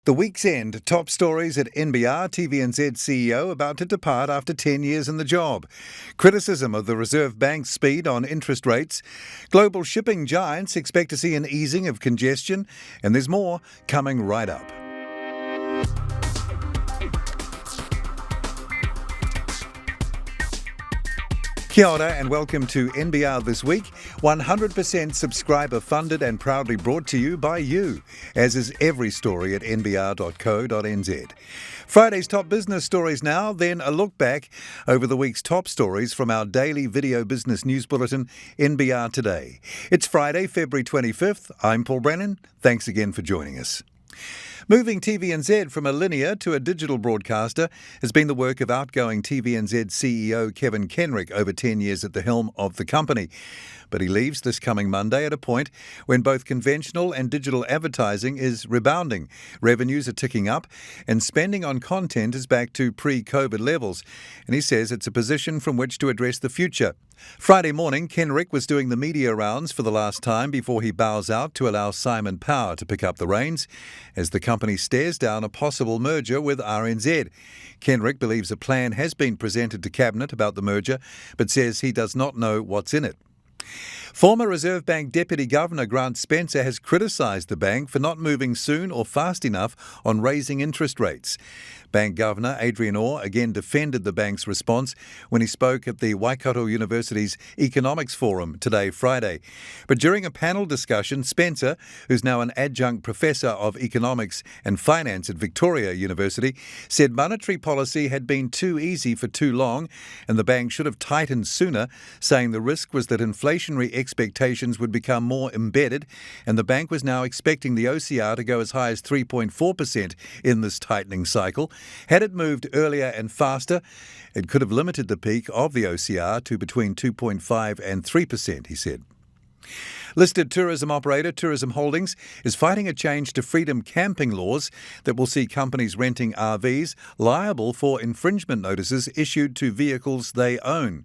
The week's end, top stories at NBR TVNZ CEO about to depart after 10 years in the job. Criticism of the Reserve Bank's speed on interest rates. Global shipping giants expect to see an easing of congestion. And there's more coming right up. Kia ora and welcome to NBR This Week, 100% subscriber funded and proudly brought to you by you, as is every story at nbr.co.nz. Friday's top business stories now, then a look back over the week's top stories from our daily video business news bulletin, NBR Today. It's Friday, February 25th. I'm Paul Brennan. Thanks again for joining us. Moving TVNZ from a linear to a digital broadcaster has been the work of outgoing TVNZ CEO Kevin Kenrick over 10 years at the helm of the company. But he leaves this coming Monday at a point when both conventional and digital advertising is rebounding. Revenues are ticking up and spending on content is back to pre-COVID levels. And he says it's a position from which to address the future. Friday morning, Kenrick was doing the media rounds for the last time before he bows out to allow Simon Power to pick up the reins as the company stares down a possible merger with RNZ. Kenrick believes a plan has been presented to Cabinet about the merger, but says he does not know what's in it. Former Reserve Bank Deputy Governor Grant Spencer has criticised the bank for not moving soon or fast enough on raising interest rates. Bank Governor Adrian Orr again defended the bank's response when he spoke at the Waikato University's Economics Forum today, Friday. But during a panel discussion, Spencer, who's now an adjunct professor of economics and finance at Victoria University, said monetary policy had been too easy for too long and the bank should have tightened sooner, saying the risk was that inflationary expectations would become more embedded and the bank was now expecting the OCR to go as high as 3.4% in this tightening cycle. Had it moved earlier and faster, it could have limited the peak of the OCR to between 2.5 and 3%, he said. Listed tourism operator Tourism Holdings is fighting a change to freedom camping laws that will see companies renting RVs liable for infringement notices issued to vehicles they own.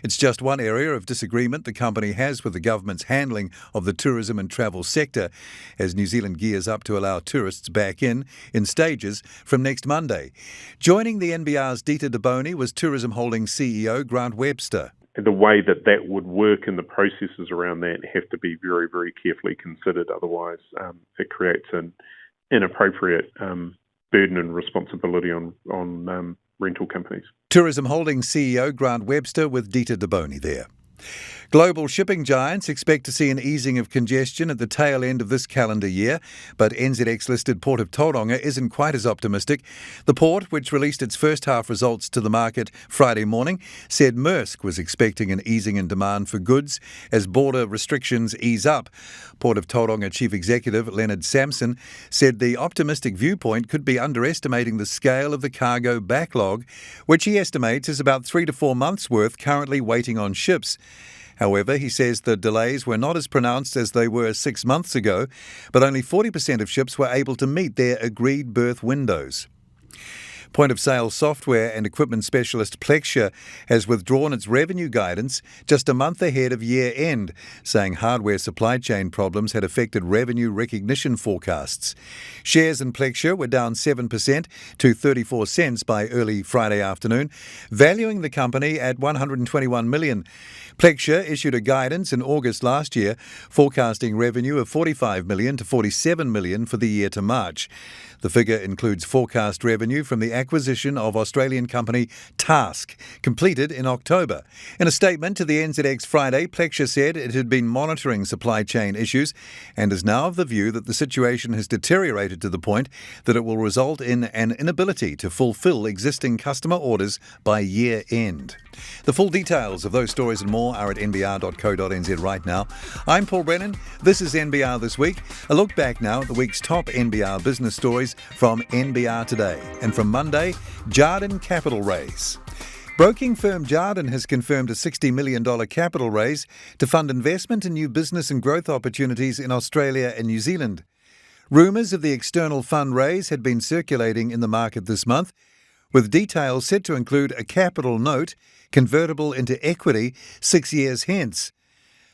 It's just one area of disagreement the company has with the government's handling of the tourism and travel sector as New Zealand gears up to allow tourists back in stages from next Monday. Joining the NBR's Dita DeBoni was Tourism Holdings CEO Grant Webster. The way that would work and the processes around that have to be very, very carefully considered. Otherwise, it creates an inappropriate burden and responsibility on rental companies. Tourism Holdings CEO Grant Webster with Dita DeBoni there. Global shipping giants expect to see an easing of congestion at the tail end of this calendar year, but NZX-listed Port of Tauranga isn't quite as optimistic. The port, which released its first half results to the market Friday morning, said Maersk was expecting an easing in demand for goods as border restrictions ease up. Port of Tauranga Chief Executive Leonard Sampson said the optimistic viewpoint could be underestimating the scale of the cargo backlog, which he estimates is about 3 to 4 months' worth currently waiting on ships. However, he says the delays were not as pronounced as they were 6 months ago, but only 40% of ships were able to meet their agreed berth windows. Point-of-sale software and equipment specialist Plexure has withdrawn its revenue guidance just a month ahead of year-end, saying hardware supply chain problems had affected revenue recognition forecasts. Shares in Plexure were down 7% to 34 cents by early Friday afternoon, valuing the company at $121 million. Plexure issued a guidance in August last year, forecasting revenue of $45 million to $47 million for the year to March. The figure includes forecast revenue from the acquisition of Australian company Task, completed in October. In a statement to the NZX Friday, Plexure said it had been monitoring supply chain issues and is now of the view that the situation has deteriorated to the point that it will result in an inability to fulfil existing customer orders by year end. The full details of those stories and more are at nbr.co.nz right now. I'm Paul Brennan. This is NBR This Week. A look back now at the week's top NBR business stories from NBR Today. And from Monday, Jardin capital raise. Broking firm Jardin has confirmed a $60 million capital raise to fund investment in new business and growth opportunities in Australia and New Zealand. Rumours of the external fundraise had been circulating in the market this month, with details set to include a capital note convertible into equity 6 years hence.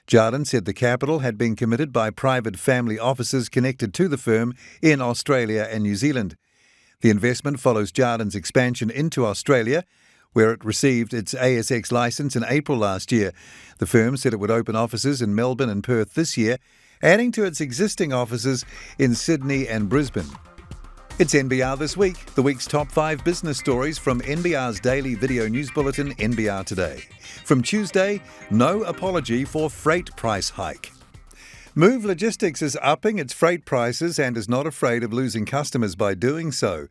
Jardin said the capital had been committed by private family offices connected to the firm in Australia and New Zealand. The investment follows Jardin's expansion into Australia, where it received its ASX licence in April last year. The firm said it would open offices in Melbourne and Perth this year, adding to its existing offices in Sydney and Brisbane. It's NBR This Week, the week's top 5 business stories from NBR's daily video news bulletin, NBR Today. From Tuesday, no apology for freight price hike. Move Logistics is upping its freight prices and is not afraid of losing customers by doing so.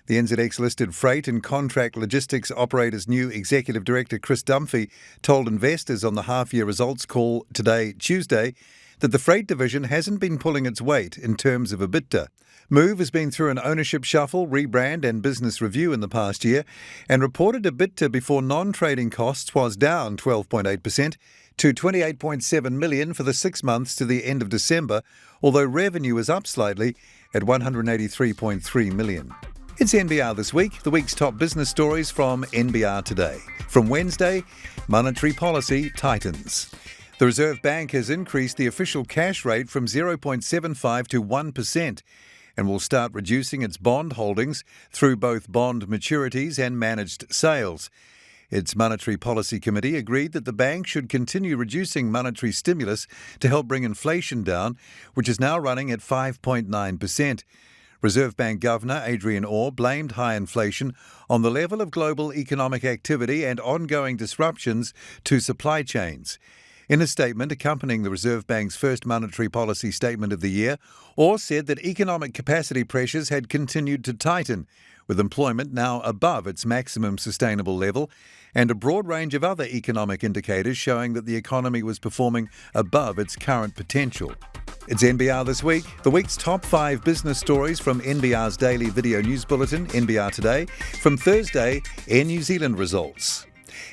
The NZX-listed freight and contract logistics operator's new executive director, Chris Dunphy, told investors on the half-year results call today, Tuesday, that the freight division hasn't been pulling its weight in terms of EBITDA. Move has been through an ownership shuffle, rebrand and business review in the past year, and reported EBITDA before non-trading costs was down 12.8% to $28.7 million for the 6 months to the end of December, although revenue is up slightly at $183.3 million. It's NBR This Week, the week's top business stories from NBR Today. From Wednesday, monetary policy tightens. The Reserve Bank has increased the official cash rate from 0.75 to 1% and will start reducing its bond holdings through both bond maturities and managed sales. Its Monetary Policy Committee agreed that the bank should continue reducing monetary stimulus to help bring inflation down, which is now running at 5.9%. Reserve Bank Governor Adrian Orr blamed high inflation on the level of global economic activity and ongoing disruptions to supply chains. In a statement accompanying the Reserve Bank's first monetary policy statement of the year, Orr said that economic capacity pressures had continued to tighten, with employment now above its maximum sustainable level, and a broad range of other economic indicators showing that the economy was performing above its current potential. It's NBR This Week, the week's top 5 business stories from NBR's daily video news bulletin, NBR Today. From Thursday, Air New Zealand results.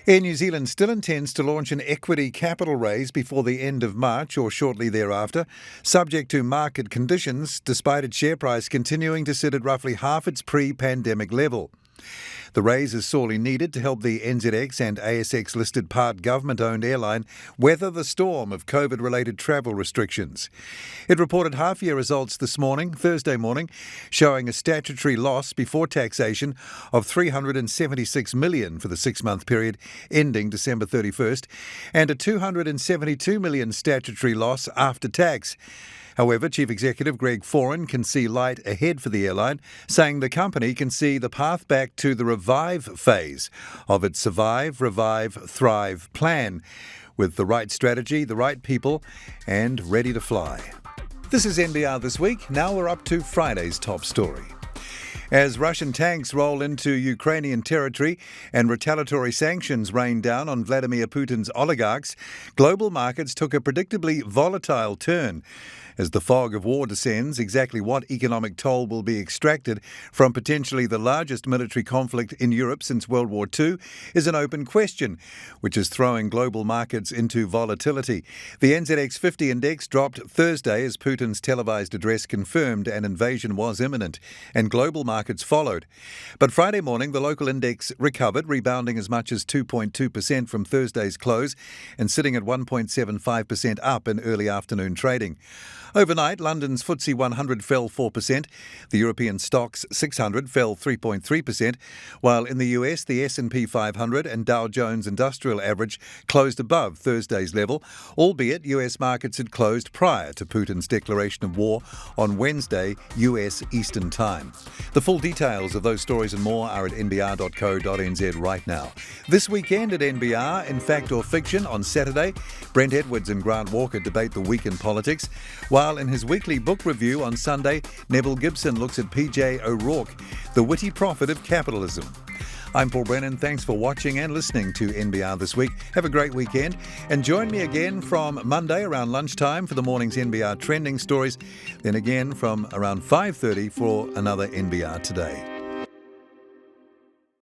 Air New Zealand still intends to launch an equity capital raise before the end of March or shortly thereafter, subject to market conditions, despite its share price continuing to sit at roughly half its pre-pandemic level. The raise is sorely needed to help the NZX and ASX-listed part government-owned airline weather the storm of COVID-related travel restrictions. It reported half-year results this morning, Thursday morning, showing a statutory loss before taxation of $376 million for the 6-month period ending December 31st and a $272 million statutory loss after tax. However, Chief Executive Greg Foran can see light ahead for the airline, saying the company can see the path back to the revive phase of its Survive, Revive, Thrive plan, with the right strategy, the right people, and ready to fly. This is NBR This Week. Now we're up to Friday's top story. As Russian tanks roll into Ukrainian territory and retaliatory sanctions rain down on Vladimir Putin's oligarchs, global markets took a predictably volatile turn. As the fog of war descends, exactly what economic toll will be extracted from potentially the largest military conflict in Europe since World War II is an open question, which is throwing global markets into volatility. The NZX 50 index dropped Thursday as Putin's televised address confirmed an invasion was imminent, and global markets followed. But Friday morning, the local index recovered, rebounding as much as 2.2% from Thursday's close and sitting at 1.75% up in early afternoon trading. Overnight, London's FTSE 100 fell 4%. The European stocks 600 fell 3.3%, while in the US, the S&P 500 and Dow Jones Industrial Average closed above Thursday's level, albeit US markets had closed prior to Putin's declaration of war on Wednesday, US Eastern Time. The full details of those stories and more are at nbr.co.nz right now. This weekend at NBR, in fact or fiction, on Saturday, Brent Edwards and Grant Walker debate the week in politics, while in his weekly book review on Sunday, Neville Gibson looks at P.J. O'Rourke, the witty prophet of capitalism. I'm Paul Brennan. Thanks for watching and listening to NBR This Week. Have a great weekend and join me again from Monday around lunchtime for the morning's NBR trending stories, then again from around 5:30 for another NBR Today.